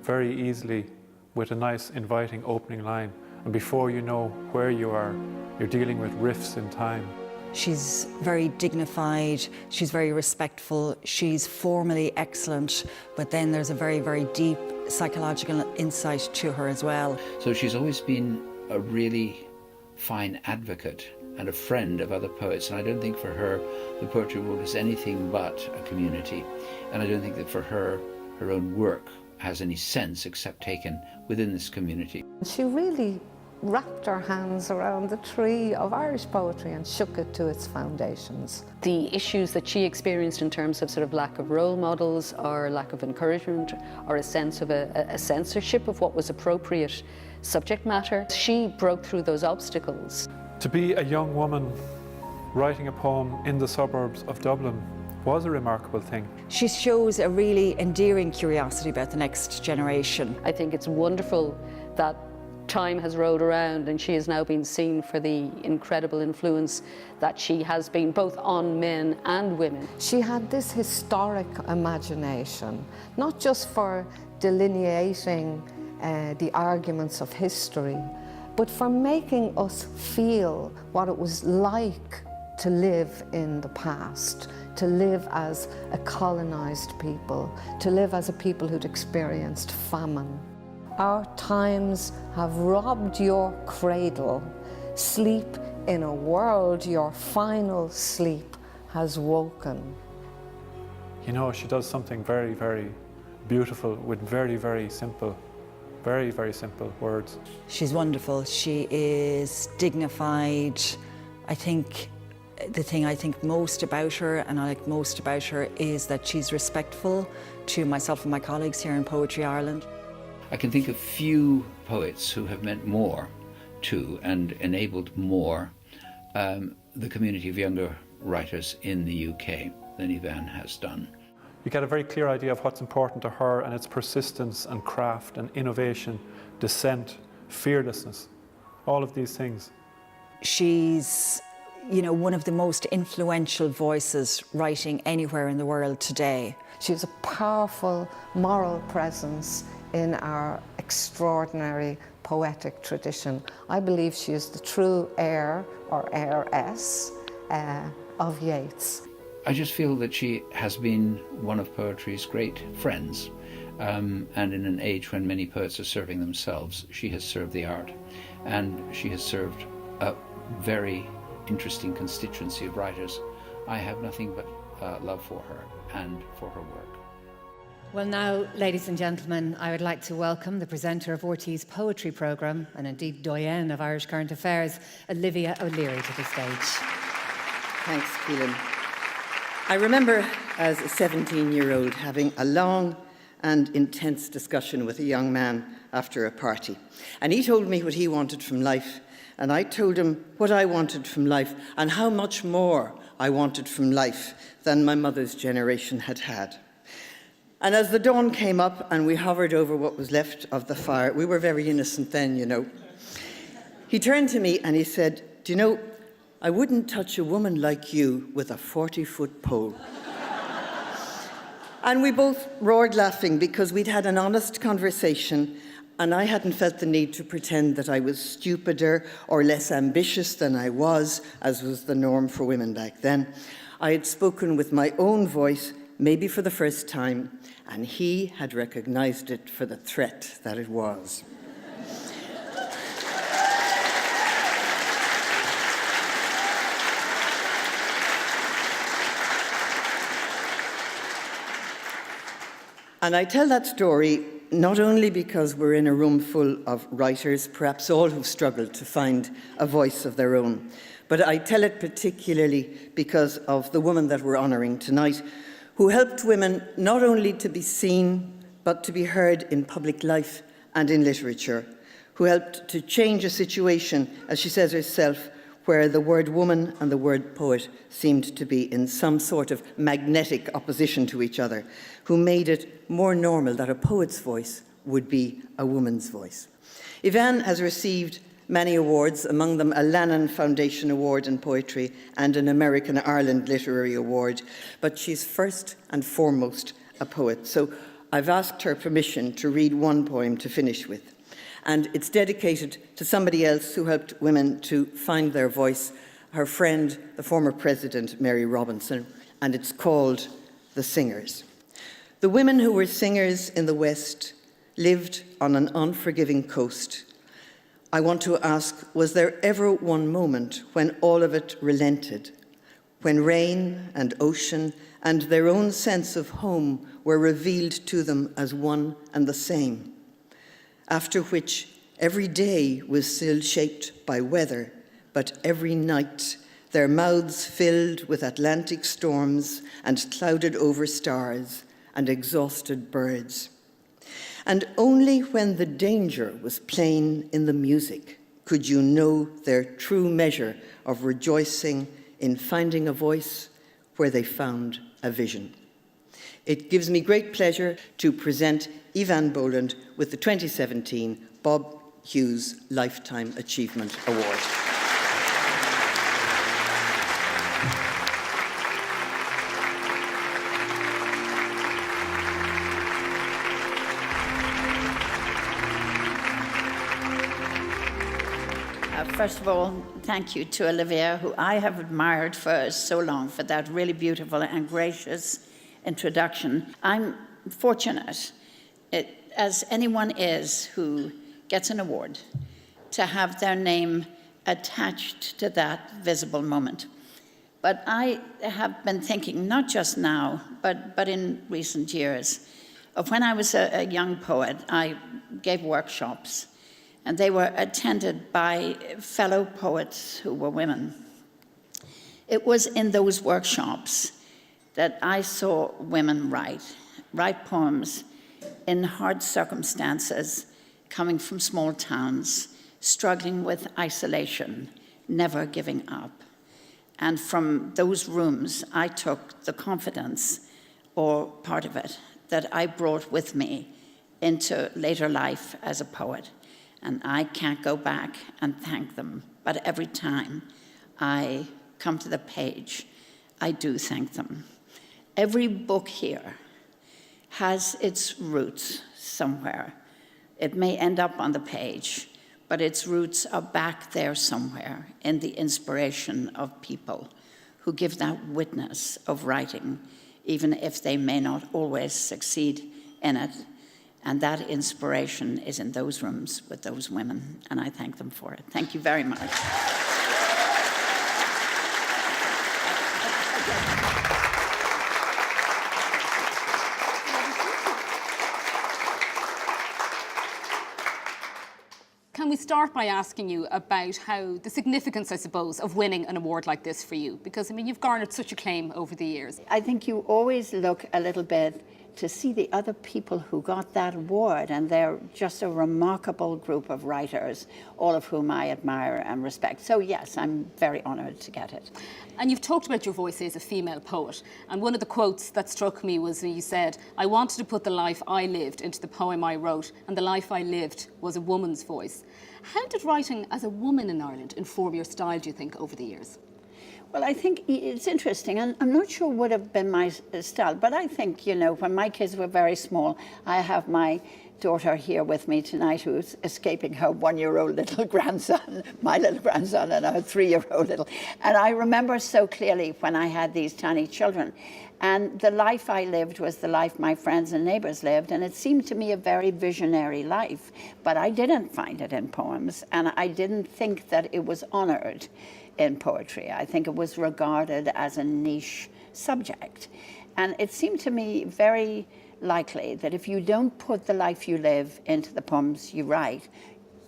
very easily with a nice inviting opening line. And before you know where you are, you're dealing with rifts in time. She's very dignified, she's very respectful, she's formally excellent, but then there's a very, very deep psychological insight to her as well. So she's always been a really fine advocate and a friend of other poets, and I don't think for her the poetry world is anything but a community, and I don't think that for her, her own work has any sense except taken within this community. She really wrapped her hands around the tree of Irish poetry and shook it to its foundations. The issues that she experienced in terms of sort of lack of role models or lack of encouragement or a sense of a censorship of what was appropriate subject matter, she broke through those obstacles. To be a young woman writing a poem in the suburbs of Dublin was a remarkable thing. She shows a really endearing curiosity about the next generation. I think it's wonderful that time has rolled around and she has now been seen for the incredible influence that she has been both on men and women. She had this historic imagination, not just for delineating the arguments of history, but for making us feel what it was like to live in the past, to live as a colonized people, to live as a people who'd experienced famine. Our times have robbed your cradle. Sleep in a world your final sleep has woken. You know, she does something very, very beautiful with very, very simple words. She's wonderful. She is dignified. I think the thing I think most about her, and I like most about her, is that she's respectful to myself and my colleagues here in Poetry Ireland. I can think of few poets who have meant more to and enabled more the community of younger writers in the UK than Evan has done. You get a very clear idea of what's important to her, and it's persistence and craft and innovation, dissent, fearlessness, all of these things. She's, you know, one of the most influential voices writing anywhere in the world today. She was a powerful moral presence in our extraordinary poetic tradition. I believe she is the true heir or heiress of Yeats. I just feel that she has been one of poetry's great friends, and in an age when many poets are serving themselves, she has served the art, and she has served a very interesting constituency of writers. I have nothing but love for her and for her work. Well now, ladies and gentlemen, I would like to welcome the presenter of RT's poetry programme, and indeed doyenne of Irish current affairs, Olivia O'Leary, to the stage. Thanks, Keelin. I remember as a 17-year-old having a long and intense discussion with a young man after a party. And he told me what he wanted from life, and I told him what I wanted from life and how much more I wanted from life than my mother's generation had had. And as the dawn came up and we hovered over what was left of the fire, we were very innocent then, you know. He turned to me and he said, "Do you know, I wouldn't touch a woman like you with a 40-foot pole." And we both roared laughing because we'd had an honest conversation and I hadn't felt the need to pretend that I was stupider or less ambitious than I was, as was the norm for women back then. I had spoken with my own voice, maybe for the first time, and he had recognized it for the threat that it was. And I tell that story not only because we're in a room full of writers, perhaps all who've struggled to find a voice of their own, but I tell it particularly because of the woman that we're honouring tonight, who helped women not only to be seen, but to be heard in public life and in literature, who helped to change a situation, as she says herself, where the word woman and the word poet seemed to be in some sort of magnetic opposition to each other, who made it more normal that a poet's voice would be a woman's voice. Yvonne has received many awards, among them a Lannan Foundation Award in Poetry and an American Ireland Literary Award, but she's first and foremost a poet. So I've asked her permission to read one poem to finish with. And it's dedicated to somebody else who helped women to find their voice, her friend, the former President, Mary Robinson, and it's called The Singers. The women who were singers in the West lived on an unforgiving coast. I want to ask, was there ever one moment when all of it relented, when rain and ocean and their own sense of home were revealed to them as one and the same? After which every day was still shaped by weather, but every night their mouths filled with Atlantic storms and clouded over stars and exhausted birds. And only when the danger was plain in the music could you know their true measure of rejoicing in finding a voice where they found a vision. It gives me great pleasure to present Yvonne Boland with the 2017 Bob Hughes Lifetime Achievement Award. First of all, thank you to Olivia, who I have admired for so long, for that really beautiful and gracious introduction. I'm fortunate, as anyone is who gets an award, to have their name attached to that visible moment. But I have been thinking, not just now, but in recent years, of when I was a young poet. I gave workshops, and they were attended by fellow poets who were women. It was in those workshops that I saw women write poems in hard circumstances, coming from small towns, struggling with isolation, never giving up. And from those rooms, I took the confidence, or part of it, that I brought with me into later life as a poet. And I can't go back and thank them, but every time I come to the page, I do thank them. Every book here has its roots somewhere. It may end up on the page, but its roots are back there somewhere in the inspiration of people who give that witness of writing, even if they may not always succeed in it. And that inspiration is in those rooms with those women, and I thank them for it. Thank you very much. Can we start by asking you about how the significance, I suppose, of winning an award like this for you? Because, I mean, you've garnered such acclaim over the years. I think you always look a little bit to see the other people who got that award, and they're just a remarkable group of writers, all of whom I admire and respect. So yes, I'm very honoured to get it. And you've talked about your voice as a female poet, and one of the quotes that struck me was when you said, "I wanted to put the life I lived into the poem I wrote, and the life I lived was a woman's voice." How did writing as a woman in Ireland inform your style, do you think, over the years? Well, I think it's interesting, and I'm not sure would have been my style, but I think, you know, when my kids were very small, I have my daughter here with me tonight who's escaping her one-year-old little grandson, my little grandson, and her three-year-old little. And I remember so clearly when I had these tiny children. And the life I lived was the life my friends and neighbours lived, and it seemed to me a very visionary life. But I didn't find it in poems, and I didn't think that it was honoured in poetry. I think it was regarded as a niche subject. And it seemed to me very likely that if you don't put the life you live into the poems you write,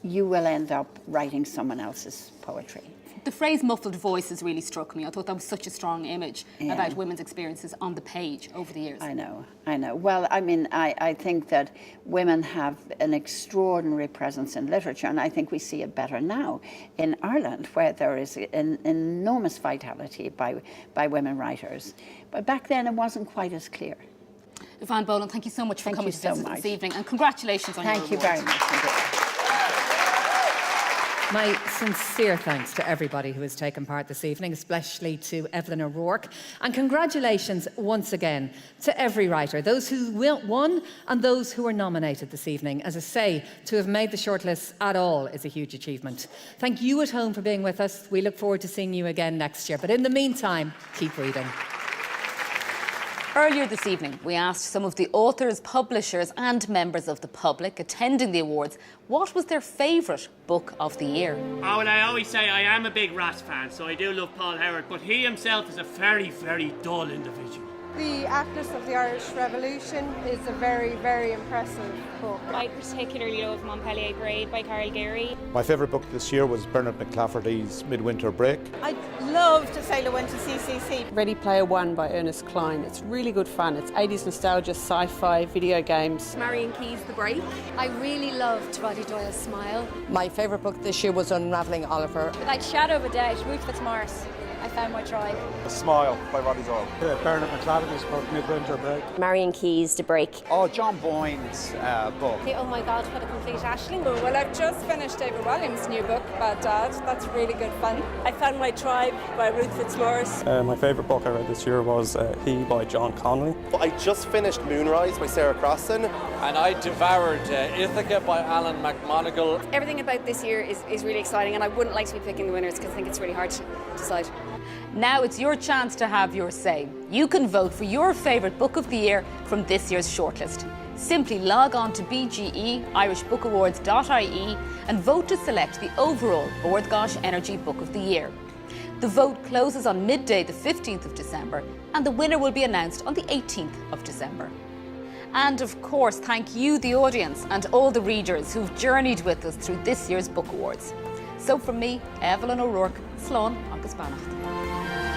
you will end up writing someone else's poetry. The phrase muffled voices really struck me. I thought that was such a strong image about women's experiences on the page over the years. I know. Well, I mean, I think that women have an extraordinary presence in literature, and I think we see it better now in Ireland, where there is an enormous vitality by women writers. But back then it wasn't quite as clear. Yvonne Boland, thank you so much for coming to visit this evening, and congratulations on your award. Thank you very much indeed. My sincere thanks to everybody who has taken part this evening, especially to Evelyn O'Rourke. And congratulations once again to every writer, those who won and those who were nominated this evening. As I say, to have made the shortlist at all is a huge achievement. Thank you at home for being with us. We look forward to seeing you again next year. But in the meantime, keep reading. Earlier this evening, we asked some of the authors, publishers and members of the public attending the awards what was their favourite book of the year. Oh, well, I always say I am a big Rat fan, so I do love Paul Howard, but he himself is a very, very dull individual. The Atlas of the Irish Revolution is a very, very impressive book. I particularly love Montpellier Grade by Carl Geary. My favourite book this year was Bernard McLafferty's Midwinter Break. I love To Sail Away to CCC. Ready Player One by Ernest Cline. It's really good fun. It's 80s nostalgia, sci-fi, video games. Marion Keyes' The Break. I really loved Roddy Doyle's Smile. My favourite book this year was Unravelling Oliver. Without shadow of a doubt, Ruth Fitzmaurice. I found my tribe. A Smile by Roddy Doyle. Bernard McLafferty's book Midwinter Break. Marion Keyes' The Break. Oh, John Boyne's book. Oh my God, what a complete Aisling. Well, I've just finished David Walliams' new book, Bad Dad. That's really good fun. I found my tribe by Ruth Fitzmaurice. My favourite book I read this year was He by John Connolly. I just finished Moonrise by Sarah Crossan. And I devoured Ithaca by Alan McMonigal. Everything about this year is really exciting, and I wouldn't like to be picking the winners because I think it's really hard to decide. Now it's your chance to have your say. You can vote for your favourite book of the year from this year's shortlist. Simply log on to BGE, irishbookawards.ie and vote to select the overall Bord Gáis Energy Book of the Year. The vote closes on midday the 15th of December and the winner will be announced on the 18th of December. And of course, thank you, the audience, and all the readers who've journeyed with us through this year's Book Awards. So from me, Evelyn O'Rourke, Slán agus Beannacht.